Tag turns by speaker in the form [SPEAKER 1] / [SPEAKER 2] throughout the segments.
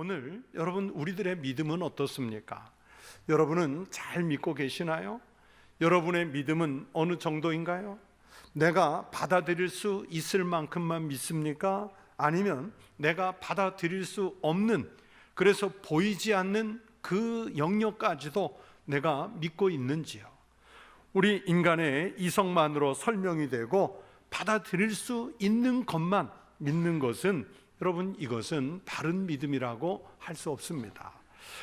[SPEAKER 1] 오늘 여러분 우리들의 믿음은 어떻습니까? 여러분은 잘 믿고 계시나요? 여러분의 믿음은 어느 정도인가요? 내가 받아들일 수 있을 만큼만 믿습니까? 아니면 내가 받아들일 수 없는, 그래서 보이지 않는 그 영역까지도 내가 믿고 있는지요? 우리 인간의 이성만으로 설명이 되고 받아들일 수 있는 것만 믿는 것은, 여러분, 이것은 바른 믿음이라고 할 수 없습니다.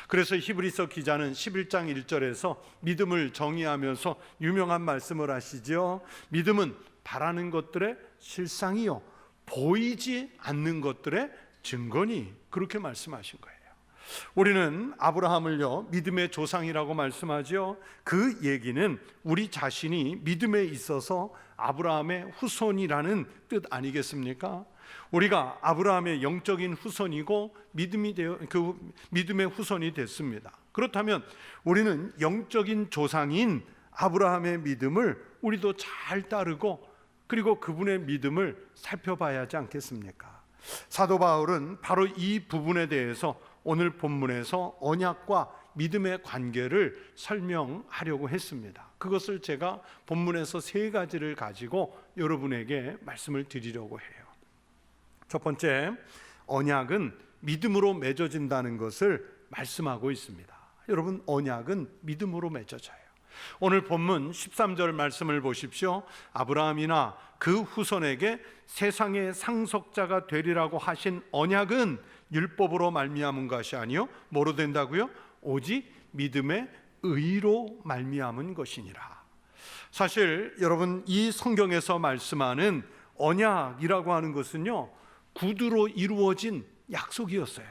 [SPEAKER 1] 그래서 히브리서 기자는 11장 1절에서 믿음을 정의하면서 유명한 말씀을 하시죠. 믿음은 바라는 것들의 실상이요 보이지 않는 것들의 증거니, 그렇게 말씀하신 거예요. 우리는 아브라함을요 믿음의 조상이라고 말씀하죠. 그 얘기는 우리 자신이 믿음에 있어서 아브라함의 후손이라는 뜻 아니겠습니까? 우리가 아브라함의 영적인 후손이고 믿음의 후손이 됐습니다. 그렇다면 우리는 영적인 조상인 아브라함의 믿음을 우리도 잘 따르고, 그리고 그분의 믿음을 살펴봐야 하지 않겠습니까? 사도 바울은 바로 이 부분에 대해서 오늘 본문에서 언약과 믿음의 관계를 설명하려고 했습니다. 그것을 제가 본문에서 세 가지를 가지고 여러분에게 말씀을 드리려고 해요. 첫 번째, 언약은 믿음으로 맺어진다는 것을 말씀하고 있습니다. 여러분, 언약은 믿음으로 맺어져요. 오늘 본문 13절 말씀을 보십시오. 아브라함이나 그 후손에게 세상의 상속자가 되리라고 하신 언약은 율법으로 말미암은 것이 아니요 뭐로 된다고요? 오직 믿음의 의로 말미암은 것이니라. 사실 여러분, 이 성경에서 말씀하는 언약이라고 하는 것은요 구두로 이루어진 약속이었어요.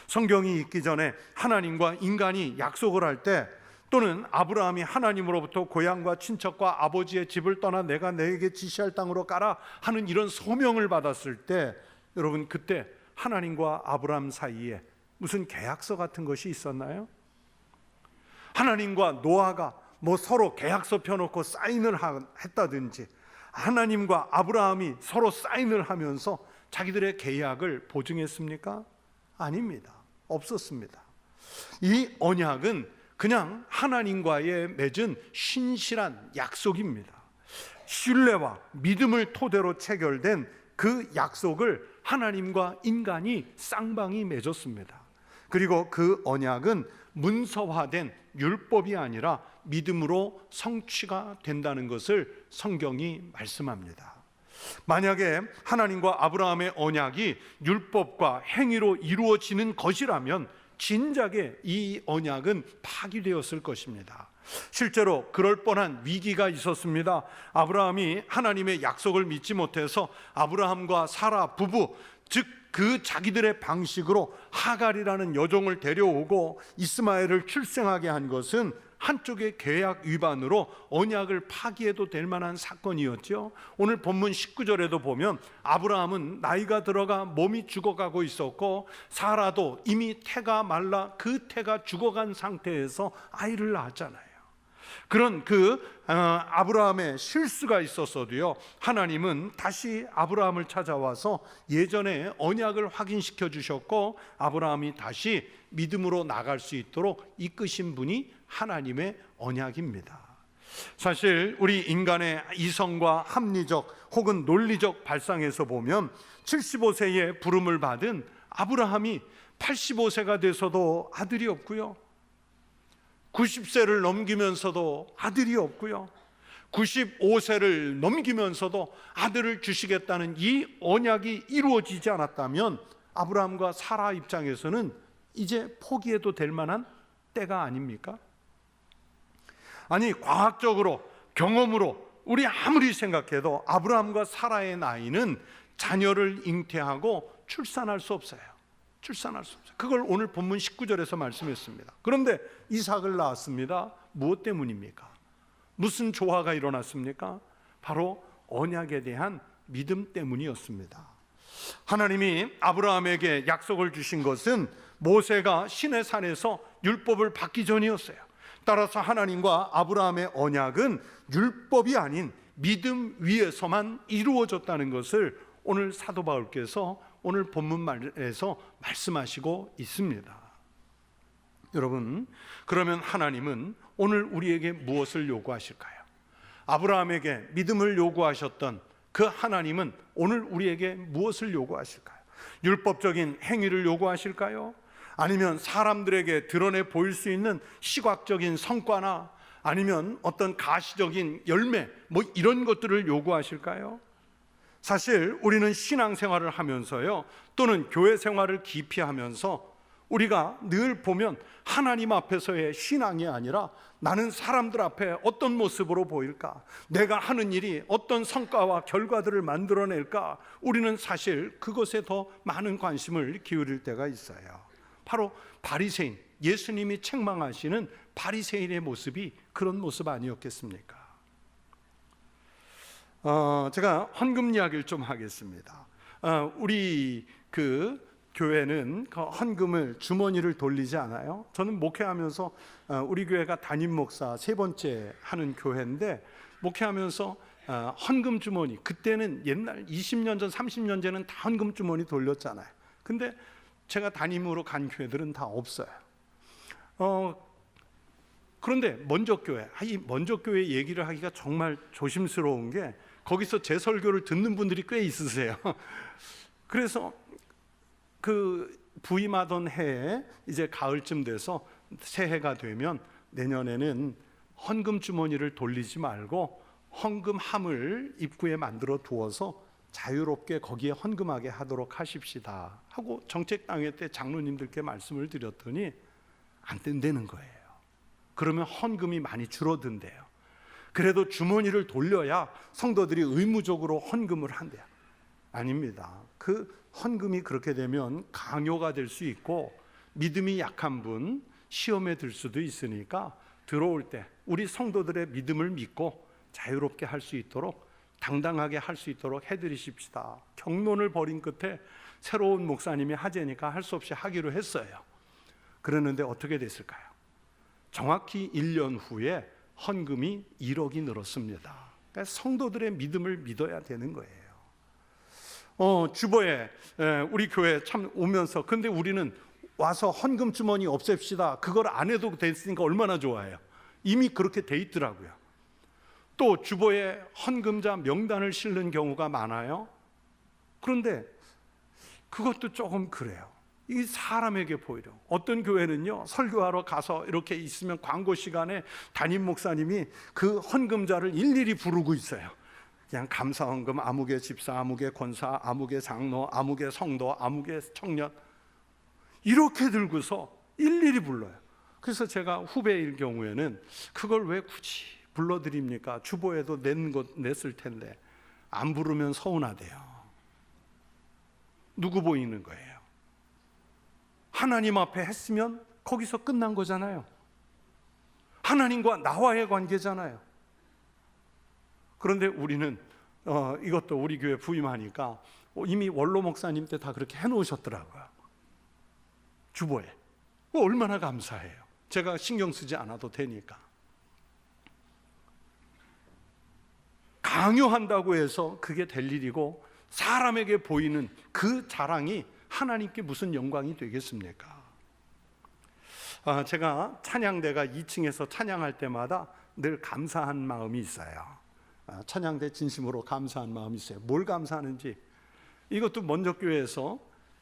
[SPEAKER 1] 성경이 있기 전에 하나님과 인간이 약속을 할 때, 또는 아브라함이 하나님으로부터 고향과 친척과 아버지의 집을 떠나 내가 너에게 지시할 땅으로 가라 하는 이런 소명을 받았을 때, 여러분, 그때 하나님과 아브라함 사이에 무슨 계약서 같은 것이 있었나요? 하나님과 노아가 서로 계약서 펴놓고 사인을 했다든지, 하나님과 아브라함이 서로 사인을 하면서 자기들의 계약을 보증했습니까? 아닙니다. 없었습니다. 이 언약은 그냥 하나님과의 맺은 신실한 약속입니다. 신뢰와 믿음을 토대로 체결된 그 약속을 하나님과 인간이 쌍방이 맺었습니다. 그리고 그 언약은 문서화된 율법이 아니라 믿음으로 성취가 된다는 것을 성경이 말씀합니다. 만약에 하나님과 아브라함의 언약이 율법과 행위로 이루어지는 것이라면 진작에 이 언약은 파기되었을 것입니다. 실제로 그럴 뻔한 위기가 있었습니다. 아브라함이 하나님의 약속을 믿지 못해서 아브라함과 사라 부부, 즉 그 자기들의 방식으로 하갈이라는 여종을 데려오고 이스마엘을 출생하게 한 것은 한쪽의 계약 위반으로 언약을 파기해도 될 만한 사건이었죠. 오늘 본문 19절에도 보면 아브라함은 나이가 들어가 몸이 죽어가고 있었고, 사라도 이미 태가 말라 그 태가 죽어간 상태에서 아이를 낳았잖아요. 그런 아브라함의 실수가 있었어도요, 하나님은 다시 아브라함을 찾아와서 예전에 언약을 확인시켜 주셨고, 아브라함이 다시 믿음으로 나갈 수 있도록 이끄신 분이 하나님의 언약입니다. 사실 우리 인간의 이성과 합리적 혹은 논리적 발상에서 보면 75세에 부름을 받은 아브라함이 85세가 돼서도 아들이 없고요, 90세를 넘기면서도 아들이 없고요, 95세를 넘기면서도 아들을 주시겠다는 이 언약이 이루어지지 않았다면 아브라함과 사라 입장에서는 이제 포기해도 될 만한 때가 아닙니까? 아니, 과학적으로, 경험으로 우리 아무리 생각해도 아브라함과 사라의 나이는 자녀를 잉태하고 출산할 수 없어요. 그걸 오늘 본문 19절에서 말씀했습니다. 그런데 이삭을 낳았습니다. 무엇 때문입니까? 무슨 조화가 일어났습니까? 바로 언약에 대한 믿음 때문이었습니다. 하나님이 아브라함에게 약속을 주신 것은 모세가 시내 산에서 율법을 받기 전이었어요. 따라서 하나님과 아브라함의 언약은 율법이 아닌 믿음 위에서만 이루어졌다는 것을 오늘 사도 바울께서 오늘 본문 말에서 말씀하시고 있습니다. 여러분, 그러면 하나님은 오늘 우리에게 무엇을 요구하실까요? 아브라함에게 믿음을 요구하셨던 그 하나님은 오늘 우리에게 무엇을 요구하실까요? 율법적인 행위를 요구하실까요? 아니면 사람들에게 드러내 보일 수 있는 시각적인 성과나 아니면 어떤 가시적인 열매 이런 것들을 요구하실까요? 사실 우리는 신앙생활을 하면서요, 또는 교회 생활을 깊이 하면서 우리가 늘 보면 하나님 앞에서의 신앙이 아니라 나는 사람들 앞에 어떤 모습으로 보일까? 내가 하는 일이 어떤 성과와 결과들을 만들어낼까? 우리는 사실 그것에 더 많은 관심을 기울일 때가 있어요. 바로 바리새인, 예수님이 책망하시는 바리새인의 모습이 그런 모습 아니었겠습니까? 제가 헌금 이야기를 좀 하겠습니다. 우리 교회는 헌금을 주머니를 돌리지 않아요. 저는 목회하면서 우리 교회가 담임 목사 3번째 하는 교회인데, 목회하면서 헌금 주머니, 그때는 옛날 20년 전 30년 전에는 다 헌금 주머니 돌렸잖아요. 근데 제가 담임으로 간 교회들은 다 없어요. 그런데 먼저교회, 이 먼저교회 얘기를 하기가 정말 조심스러운 게, 거기서 제 설교를 듣는 분들이 꽤 있으세요. 그래서 부임하던 해에 이제 가을쯤 돼서 새해가 되면 내년에는 헌금 주머니를 돌리지 말고 헌금함을 입구에 만들어 두어서 자유롭게 거기에 헌금하게 하도록 하십시다 하고 정책당회 때 장로님들께 말씀을 드렸더니 안 된다는 거예요. 그러면 헌금이 많이 줄어든대요. 그래도 주머니를 돌려야 성도들이 의무적으로 헌금을 한대요. 아닙니다. 그 헌금이 그렇게 되면 강요가 될 수 있고, 믿음이 약한 분 시험에 들 수도 있으니까 들어올 때 우리 성도들의 믿음을 믿고 자유롭게 할 수 있도록, 당당하게 할 수 있도록 해드리십시다. 경론을 벌인 끝에 새로운 목사님이 하재니까 할 수 없이 하기로 했어요. 그랬는데 어떻게 됐을까요? 정확히 1년 후에 헌금이 1억이 늘었습니다. 그러니까 성도들의 믿음을 믿어야 되는 거예요. 주보에 우리 교회 참 오면서, 근데 우리는 와서 헌금 주머니 없앱시다, 그걸 안 해도 됐으니까 얼마나 좋아요. 이미 그렇게 돼 있더라고요. 또 주보에 헌금자 명단을 실는 경우가 많아요. 그런데 그것도 조금 그래요. 이 사람에게 보이려. 어떤 교회는요, 설교하러 가서 이렇게 있으면 광고 시간에 담임 목사님이 그 헌금자를 일일이 부르고 있어요. 그냥 감사헌금, 아무개 집사, 아무개 권사, 아무개 장로, 아무개 성도, 아무개 청년, 이렇게 들고서 일일이 불러요. 그래서 제가 후배일 경우에는 그걸 왜 굳이 불러드립니까? 주보에도 냈을 텐데. 안 부르면 서운하대요. 누구 보이는 거예요? 하나님 앞에 했으면 거기서 끝난 거잖아요. 하나님과 나와의 관계잖아요. 그런데 우리는 이것도 우리 교회 부임하니까 이미 원로 목사님 때 다 그렇게 해놓으셨더라고요. 주보에. 얼마나 감사해요. 제가 신경 쓰지 않아도 되니까. 강요한다고 해서 그게 될 일이고, 사람에게 보이는 그 자랑이 하나님께 무슨 영광이 되겠습니까? 제가 찬양대가 2층에서 찬양할 때마다 늘 감사한 마음이 있어요. 찬양대 진심으로 감사한 마음이 있어요. 뭘 감사하는지, 이것도 먼저교회에서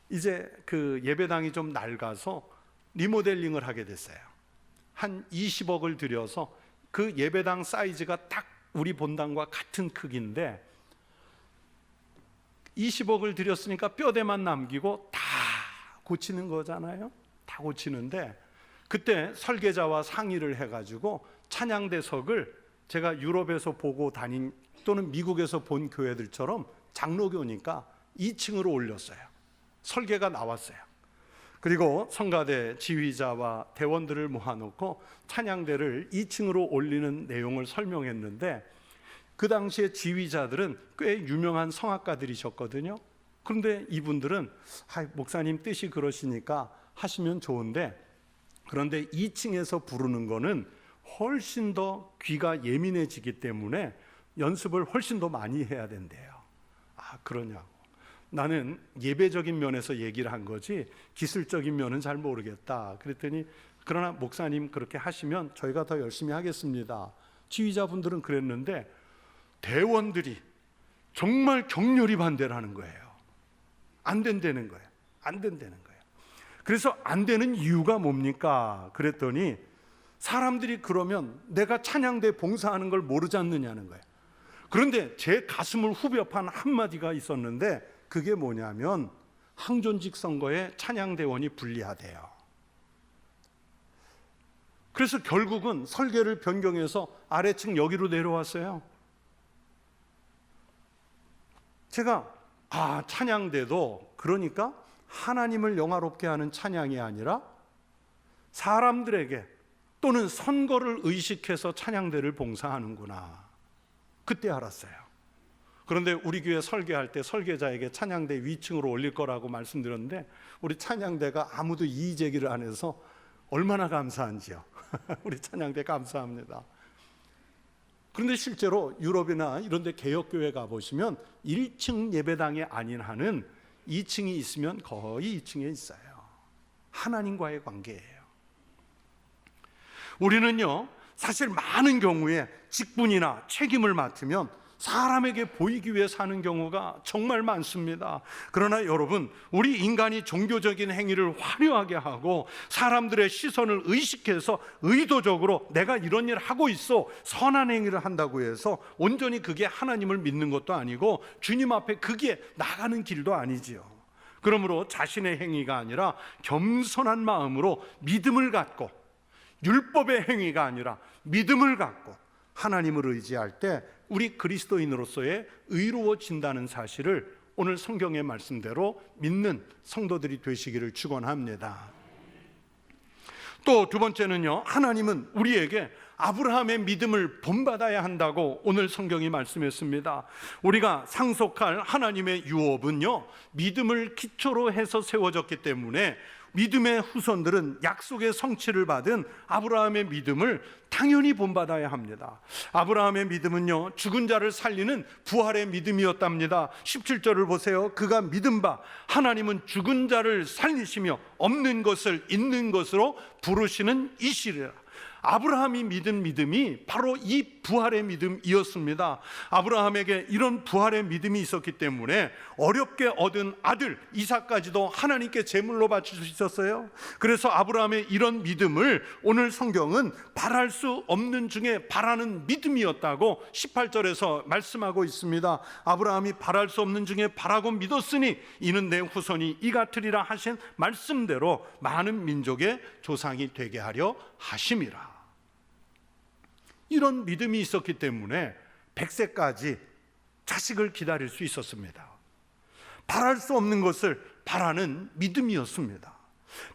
[SPEAKER 1] 이제 그 예배당이 좀 낡아서 리모델링을 하게 됐어요. 한 20억을 들여서 그 예배당 사이즈가 딱 우리 본당과 같은 크기인데, 20억을 들였으니까 뼈대만 남기고 다 고치는 거잖아요. 다 고치는데, 그때 설계자와 상의를 해가지고 찬양대석을 제가 유럽에서 보고 다닌, 또는 미국에서 본 교회들처럼 장로교니까 2층으로 올렸어요. 설계가 나왔어요. 그리고 성가대 지휘자와 대원들을 모아놓고 찬양대를 2층으로 올리는 내용을 설명했는데, 그 당시에 지휘자들은 꽤 유명한 성악가들이셨거든요. 그런데 이분들은 목사님 뜻이 그러시니까 하시면 좋은데, 그런데 2층에서 부르는 거는 훨씬 더 귀가 예민해지기 때문에 연습을 훨씬 더 많이 해야 된대요. 그러냐고. 나는 예배적인 면에서 얘기를 한 거지 기술적인 면은 잘 모르겠다. 그랬더니 그러나 목사님 그렇게 하시면 저희가 더 열심히 하겠습니다. 지휘자분들은 그랬는데 대원들이 정말 격렬히 반대를 하는 거예요. 안 된다는 거예요. 안 된다는 거예요. 그래서 안 되는 이유가 뭡니까? 그랬더니 사람들이 그러면 내가 찬양대 봉사하는 걸 모르지 않느냐는 거예요. 그런데 제 가슴을 후벼 판 한마디가 있었는데 그게 뭐냐면 항존직 선거에 찬양대원이 불리하대요. 그래서 결국은 설계를 변경해서 아래층 여기로 내려왔어요. 제가 찬양대도 그러니까 하나님을 영화롭게 하는 찬양이 아니라 사람들에게 또는 선거를 의식해서 찬양대를 봉사하는구나. 그때 알았어요. 그런데 우리 교회 설계할 때 설계자에게 찬양대 위층으로 올릴 거라고 말씀드렸는데 우리 찬양대가 아무도 이의 제기를 안 해서 얼마나 감사한지요. 우리 찬양대 감사합니다. 그런데 실제로 유럽이나 이런 데 개혁교회 가보시면 1층 예배당이 아닌 한은 2층이 있으면 거의 2층에 있어요. 하나님과의 관계예요. 우리는요, 사실 많은 경우에 직분이나 책임을 맡으면 사람에게 보이기 위해 사는 경우가 정말 많습니다. 그러나 여러분, 우리 인간이 종교적인 행위를 화려하게 하고 사람들의 시선을 의식해서 의도적으로 내가 이런 일을 하고 있어 선한 행위를 한다고 해서 온전히 그게 하나님을 믿는 것도 아니고 주님 앞에 그게 나가는 길도 아니지요. 그러므로 자신의 행위가 아니라 겸손한 마음으로 믿음을 갖고, 율법의 행위가 아니라 믿음을 갖고 하나님을 의지할 때 우리 그리스도인으로서의 의로워진다는 사실을 오늘 성경의 말씀대로 믿는 성도들이 되시기를 축원합니다. 또 두 번째는요, 하나님은 우리에게 아브라함의 믿음을 본받아야 한다고 오늘 성경이 말씀했습니다. 우리가 상속할 하나님의 유업은요, 믿음을 기초로 해서 세워졌기 때문에 믿음의 후손들은 약속의 성취를 받은 아브라함의 믿음을 당연히 본받아야 합니다. 아브라함의 믿음은요, 죽은 자를 살리는 부활의 믿음이었답니다. 17절을 보세요. 그가 믿은 바 하나님은 죽은 자를 살리시며 없는 것을 있는 것으로 부르시는 이시리라. 아브라함이 믿은 믿음이 바로 이 부활의 믿음이었습니다. 아브라함에게 이런 부활의 믿음이 있었기 때문에 어렵게 얻은 아들 이삭까지도 하나님께 제물로 바칠 수 있었어요. 그래서 아브라함의 이런 믿음을 오늘 성경은 바랄 수 없는 중에 바라는 믿음이었다고 18절에서 말씀하고 있습니다. 아브라함이 바랄 수 없는 중에 바라고 믿었으니 이는 내 후손이 이 같으리라 하신 말씀대로 많은 민족의 조상이 되게 하려 하심이라. 이런 믿음이 있었기 때문에 100세까지 자식을 기다릴 수 있었습니다. 바랄 수 없는 것을 바라는 믿음이었습니다.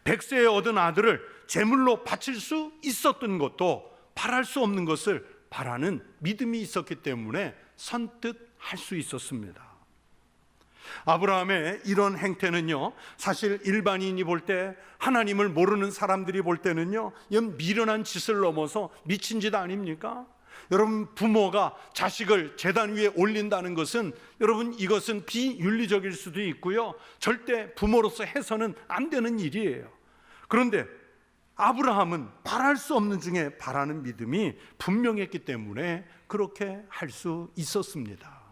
[SPEAKER 1] 100세에 얻은 아들을 제물로 바칠 수 있었던 것도 바랄 수 없는 것을 바라는 믿음이 있었기 때문에 선뜻 할 수 있었습니다. 아브라함의 이런 행태는요, 사실 일반인이 볼 때, 하나님을 모르는 사람들이 볼 때는요, 이건 미련한 짓을 넘어서 미친 짓 아닙니까? 여러분, 부모가 자식을 제단 위에 올린다는 것은, 여러분, 이것은 비윤리적일 수도 있고요, 절대 부모로서 해서는 안 되는 일이에요. 그런데 아브라함은 바랄 수 없는 중에 바라는 믿음이 분명했기 때문에 그렇게 할 수 있었습니다.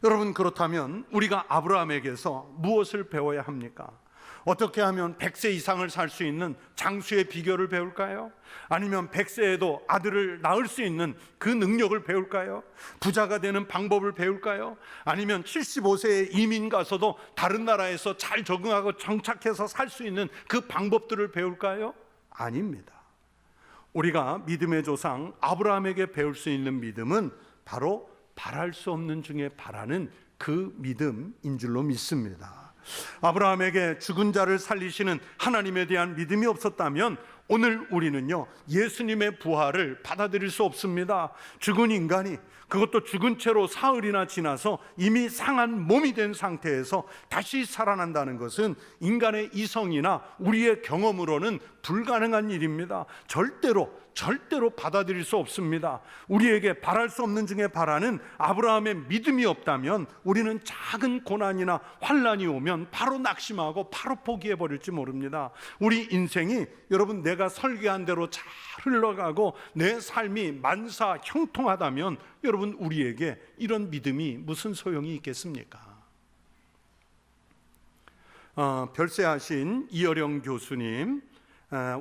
[SPEAKER 1] 여러분, 그렇다면 우리가 아브라함에게서 무엇을 배워야 합니까? 어떻게 하면 100세 이상을 살 수 있는 장수의 비결을 배울까요? 아니면 100세에도 아들을 낳을 수 있는 그 능력을 배울까요? 부자가 되는 방법을 배울까요? 아니면 75세에 이민 가서도 다른 나라에서 잘 적응하고 정착해서 살 수 있는 그 방법들을 배울까요? 아닙니다. 우리가 믿음의 조상 아브라함에게 배울 수 있는 믿음은 바로 바랄 수 없는 중에 바라는 그 믿음인 줄로 믿습니다. 아브라함에게 죽은 자를 살리시는 하나님에 대한 믿음이 없었다면 오늘 우리는요, 예수님의 부활을 받아들일 수 없습니다. 죽은 인간이, 그것도 죽은 채로 사흘이나 지나서 이미 상한 몸이 된 상태에서 다시 살아난다는 것은 인간의 이성이나 우리의 경험으로는 불가능한 일입니다. 절대로 받아들일 수 없습니다. 우리에게 바랄 수 없는 중에 바라는 아브라함의 믿음이 없다면 우리는 작은 고난이나 환난이 오면 바로 낙심하고 바로 포기해 버릴지 모릅니다. 우리 인생이 여러분 내가 설계한 대로 잘 흘러가고 내 삶이 만사 형통하다면 여러분 우리에게 이런 믿음이 무슨 소용이 있겠습니까? 별세하신 이어령 교수님,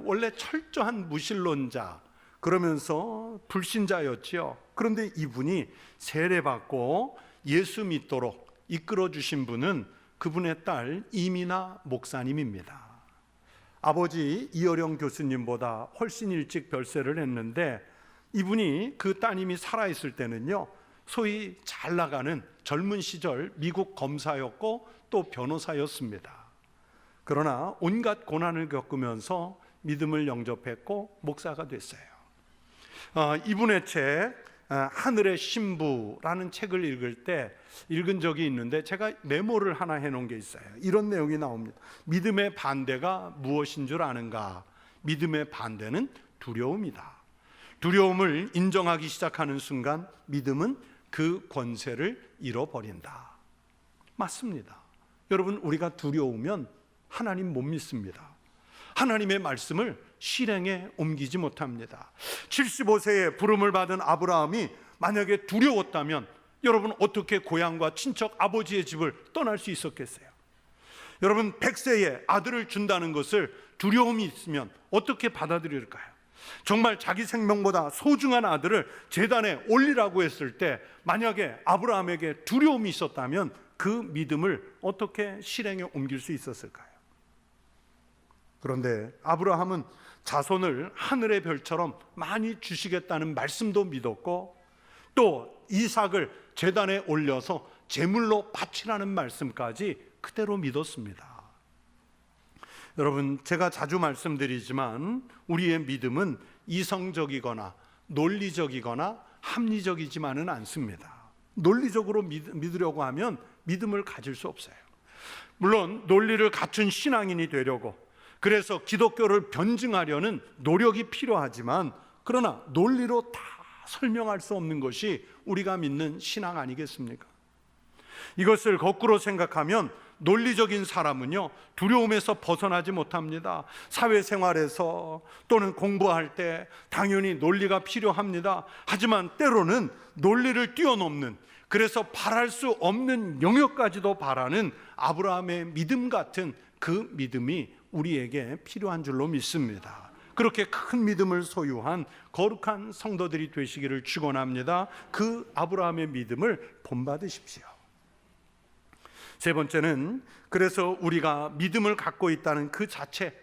[SPEAKER 1] 원래 철저한 무신론자, 그러면서 불신자였지요. 그런데 이분이 세례받고 예수 믿도록 이끌어 주신 분은 그분의 딸 이미나 목사님입니다. 아버지 이어령 교수님보다 훨씬 일찍 별세를 했는데, 이분이 그 따님이 살아있을 때는요, 소위 잘 나가는 젊은 시절 미국 검사였고 또 변호사였습니다. 그러나 온갖 고난을 겪으면서 믿음을 영접했고 목사가 됐어요. 이분의 책 하늘의 신부라는 책을 읽은 적이 있는데 제가 메모를 하나 해놓은 게 있어요. 이런 내용이 나옵니다. 믿음의 반대가 무엇인 줄 아는가? 믿음의 반대는 두려움이다. 두려움을 인정하기 시작하는 순간 믿음은 그 권세를 잃어버린다. 맞습니다. 여러분, 우리가 두려우면 하나님 못 믿습니다. 하나님의 말씀을 실행에 옮기지 못합니다. 75세에 부름을 받은 아브라함이 만약에 두려웠다면 여러분 어떻게 고향과 친척 아버지의 집을 떠날 수 있었겠어요? 여러분 100세에 아들을 준다는 것을 두려움이 있으면 어떻게 받아들일까요? 정말 자기 생명보다 소중한 아들을 제단에 올리라고 했을 때 만약에 아브라함에게 두려움이 있었다면 그 믿음을 어떻게 실행에 옮길 수 있었을까요? 그런데 아브라함은 자손을 하늘의 별처럼 많이 주시겠다는 말씀도 믿었고 또 이삭을 제단에 올려서 제물로 바치라는 말씀까지 그대로 믿었습니다. 여러분, 제가 자주 말씀드리지만 우리의 믿음은 이성적이거나 논리적이거나 합리적이지만은 않습니다. 논리적으로 믿으려고 하면 믿음을 가질 수 없어요. 물론 논리를 갖춘 신앙인이 되려고, 그래서 기독교를 변증하려는 노력이 필요하지만, 그러나 논리로 다 설명할 수 없는 것이 우리가 믿는 신앙 아니겠습니까? 이것을 거꾸로 생각하면 논리적인 사람은요, 두려움에서 벗어나지 못합니다. 사회생활에서 또는 공부할 때 당연히 논리가 필요합니다. 하지만 때로는 논리를 뛰어넘는, 그래서 바랄 수 없는 영역까지도 바라는 아브라함의 믿음 같은 그 믿음이 우리에게 필요한 줄로 믿습니다. 그렇게 큰 믿음을 소유한 거룩한 성도들이 되시기를 축원합니다. 그 아브라함의 믿음을 본받으십시오. 세 번째는, 그래서 우리가 믿음을 갖고 있다는 그 자체,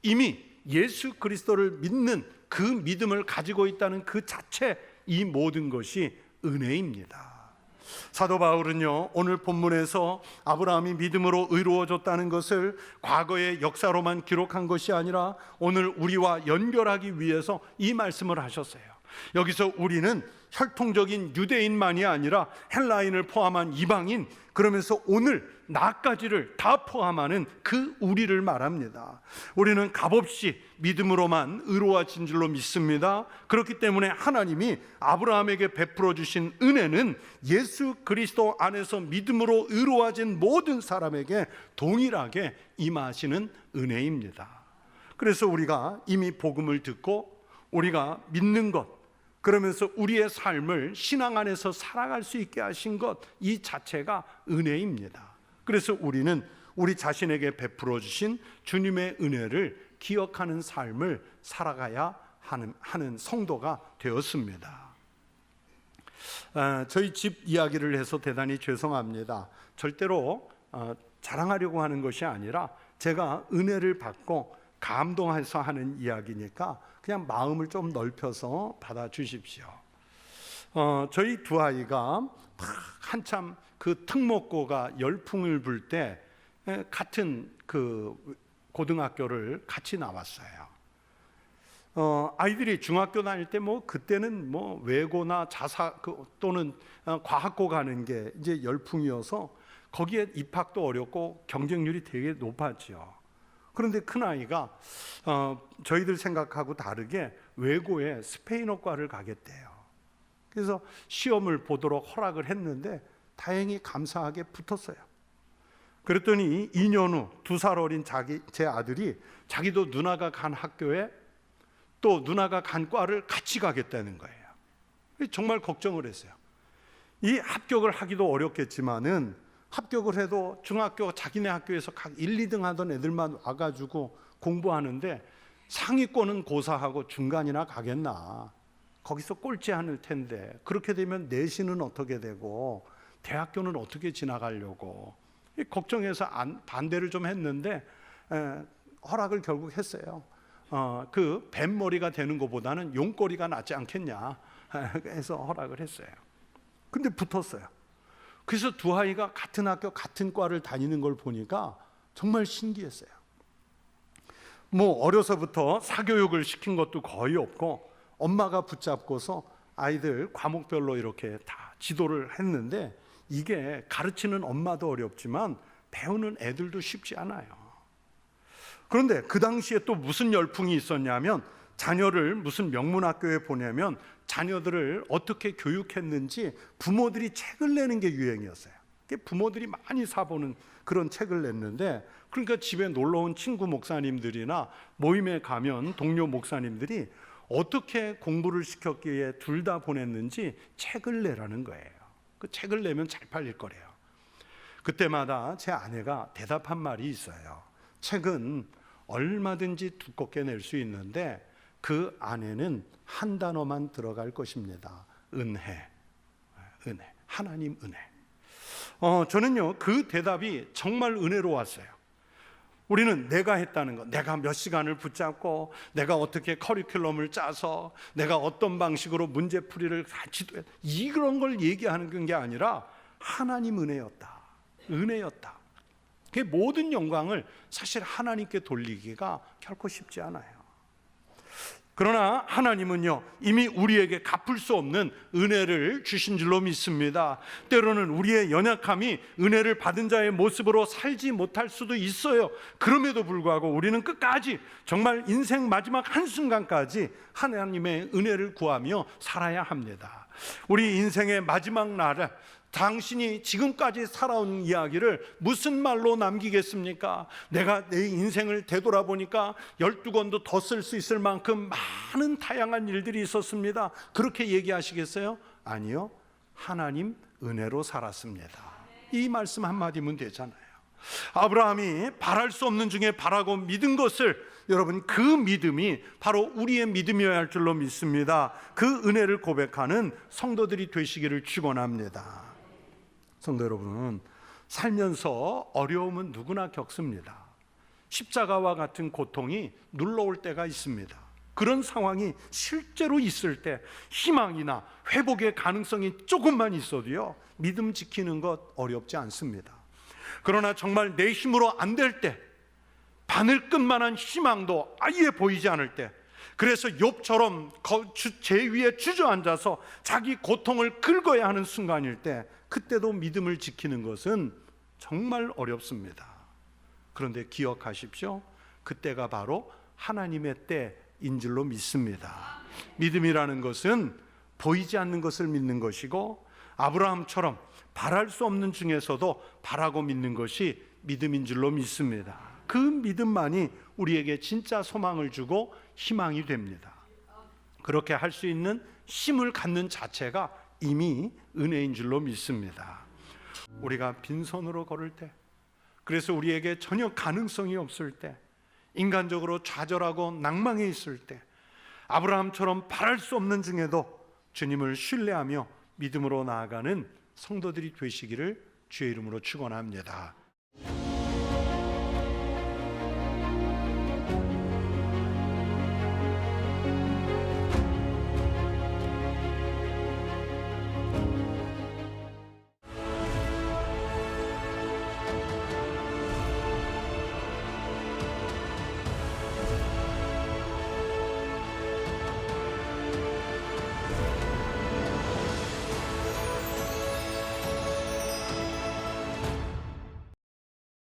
[SPEAKER 1] 이미 예수 그리스도를 믿는 그 믿음을 가지고 있다는 그 자체, 이 모든 것이 은혜입니다. 사도 바울은요, 오늘 본문에서 아브라함이 믿음으로 의로워졌다는 것을 과거의 역사로만 기록한 것이 아니라 오늘 우리와 연결하기 위해서 이 말씀을 하셨어요. 여기서 우리는 혈통적인 유대인만이 아니라 헬라인을 포함한 이방인, 그러면서 오늘 나까지를 다 포함하는 그 우리를 말합니다. 우리는 값없이 믿음으로만 의로워진 줄로 믿습니다. 그렇기 때문에 하나님이 아브라함에게 베풀어 주신 은혜는 예수 그리스도 안에서 믿음으로 의로워진 모든 사람에게 동일하게 임하시는 은혜입니다. 그래서 우리가 이미 복음을 듣고 우리가 믿는 것, 그러면서 우리의 삶을 신앙 안에서 살아갈 수 있게 하신 것, 이 자체가 은혜입니다. 그래서 우리는 우리 자신에게 베풀어 주신 주님의 은혜를 기억하는 삶을 살아가야 하는 성도가 되었습니다. 저희 집 이야기를 해서 대단히 죄송합니다. 절대로 자랑하려고 하는 것이 아니라 제가 은혜를 받고 감동해서 하는 이야기니까 그냥 마음을 좀 넓혀서 받아주십시오. 저희 두 아이가 한참 그 특목고가 열풍을 불 때 같은 그 고등학교를 같이 나왔어요. 아이들이 중학교 다닐 때 뭐 그때는 뭐 외고나 자사 또는 과학고 가는 게 이제 열풍이어서 거기에 입학도 어렵고 경쟁률이 되게 높았죠. 그런데 큰 아이가 저희들 생각하고 다르게 외고에 스페인어과를 가겠대요. 그래서 시험을 보도록 허락을 했는데 다행히 감사하게 붙었어요. 그랬더니 2년 후 2살 어린 제 아들이 자기도 누나가 간 학교에 또 누나가 간 과를 같이 가겠다는 거예요. 정말 걱정을 했어요. 이 합격을 하기도 어렵겠지만은 합격을 해도 중학교 자기네 학교에서 각 1, 2등 하던 애들만 와가지고 공부하는데 상위권은 고사하고 중간이나 가겠나. 거기서 꼴찌 않을 텐데 그렇게 되면 내신은 어떻게 되고 대학교는 어떻게 지나가려고 걱정해서 반대를 좀 했는데 허락을 결국 했어요. 그 뱀머리가 되는 것보다는 용꼬리가 낫지 않겠냐 해서 허락을 했어요. 근데 붙었어요. 그래서 두 아이가 같은 학교 같은 과를 다니는 걸 보니까 정말 신기했어요. 뭐 어려서부터 사교육을 시킨 것도 거의 없고 엄마가 붙잡고서 아이들 과목별로 이렇게 다 지도를 했는데 이게 가르치는 엄마도 어렵지만 배우는 애들도 쉽지 않아요. 그런데 그 당시에 또 무슨 열풍이 있었냐면 자녀를 무슨 명문학교에 보내면 자녀들을 어떻게 교육했는지 부모들이 책을 내는 게 유행이었어요. 부모들이 많이 사보는 그런 책을 냈는데 그러니까 집에 놀러온 친구 목사님들이나 모임에 가면 동료 목사님들이 어떻게 공부를 시켰기에 둘 다 보냈는지 책을 내라는 거예요. 그 책을 내면 잘 팔릴 거래요. 그때마다 제 아내가 대답한 말이 있어요. 책은 얼마든지 두껍게 낼 수 있는데 그 안에는 한 단어만 들어갈 것입니다. 은혜. 은혜. 하나님 은혜. 저는요 그 대답이 정말 은혜로웠어요. 우리는 내가 했다는 것, 내가 몇 시간을 붙잡고 내가 어떻게 커리큘럼을 짜서 내가 어떤 방식으로 문제풀이를 다 지도해 이런 걸 얘기하는 게 아니라 하나님 은혜였다. 은혜였다. 그 모든 영광을 사실 하나님께 돌리기가 결코 쉽지 않아요. 그러나 하나님은요 이미 우리에게 갚을 수 없는 은혜를 주신 줄로 믿습니다. 때로는 우리의 연약함이 은혜를 받은 자의 모습으로 살지 못할 수도 있어요. 그럼에도 불구하고 우리는 끝까지 정말 인생 마지막 한순간까지 하나님의 은혜를 구하며 살아야 합니다. 우리 인생의 마지막 날에 당신이 지금까지 살아온 이야기를 무슨 말로 남기겠습니까? 내가 내 인생을 되돌아보니까 12권도 더 쓸 수 있을 만큼 많은 다양한 일들이 있었습니다. 그렇게 얘기하시겠어요? 아니요. 하나님 은혜로 살았습니다. 이 말씀 한마디면 되잖아요. 아브라함이 바랄 수 없는 중에 바라고 믿은 것을 여러분 그 믿음이 바로 우리의 믿음이어야 할 줄로 믿습니다. 그 은혜를 고백하는 성도들이 되시기를 축원합니다. 성도 여러분, 살면서 어려움은 누구나 겪습니다. 십자가와 같은 고통이 눌러올 때가 있습니다. 그런 상황이 실제로 있을 때 희망이나 회복의 가능성이 조금만 있어도요 믿음 지키는 것 어렵지 않습니다. 그러나 정말 내 힘으로 안 될 때, 바늘끝만한 희망도 아예 보이지 않을 때, 그래서 욥처럼 제 위에 주저앉아서 자기 고통을 긁어야 하는 순간일 때, 그때도 믿음을 지키는 것은 정말 어렵습니다. 그런데 기억하십시오. 그때가 바로 하나님의 때인 줄로 믿습니다. 믿음이라는 것은 보이지 않는 것을 믿는 것이고 아브라함처럼 바랄 수 없는 중에서도 바라고 믿는 것이 믿음인 줄로 믿습니다. 그 믿음만이 우리에게 진짜 소망을 주고 희망이 됩니다. 그렇게 할 수 있는 힘을 갖는 자체가 이미 은혜인 줄로 믿습니다. 우리가 빈손으로 걸을 때, 그래서 우리에게 전혀 가능성이 없을 때, 인간적으로 좌절하고 낭망해 있을 때, 아브라함처럼 바랄 수 없는 중에도 주님을 신뢰하며 믿음으로 나아가는 성도들이 되시기를 주의 이름으로 축원합니다.